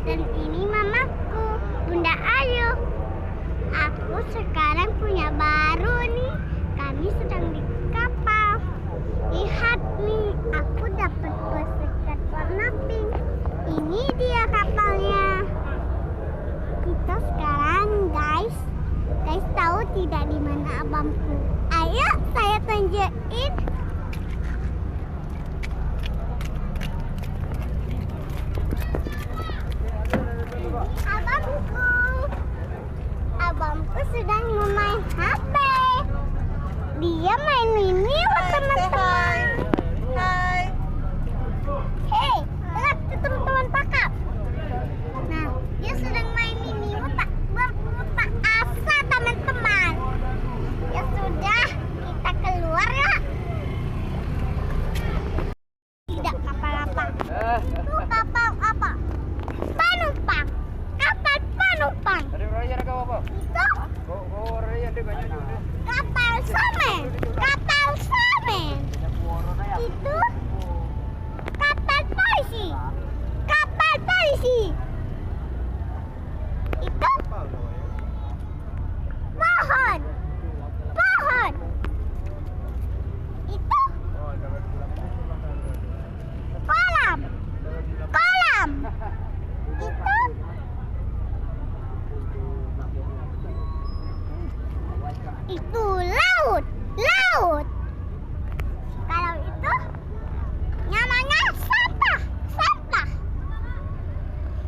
Dan ini mamaku, Bunda Ayu. Aku sekarang punya baru nih. Kami sedang di kapal. Lihat nih, aku dapat sekat warna pink. Ini dia kapalnya. Kita sekarang guys tahu tidak di mana abangku? Ayo saya tunjukin. Abangku sedang memain HP. Dia main mini teman-teman. Hai. Hei, lihat tuh teman-teman pakap. Nah, dia sedang main mini berputar asa teman-teman. Ya sudah, kita keluar ya. Tidak kapal apa? Itu kapal apa? Penumpang. Kapal penumpang. Itu kapal semen. Kapal semen. Itu kapal polisi. Kapal polisi. Itu pohon. Pohon. Itu kolam. Kolam. Itu laut. Laut.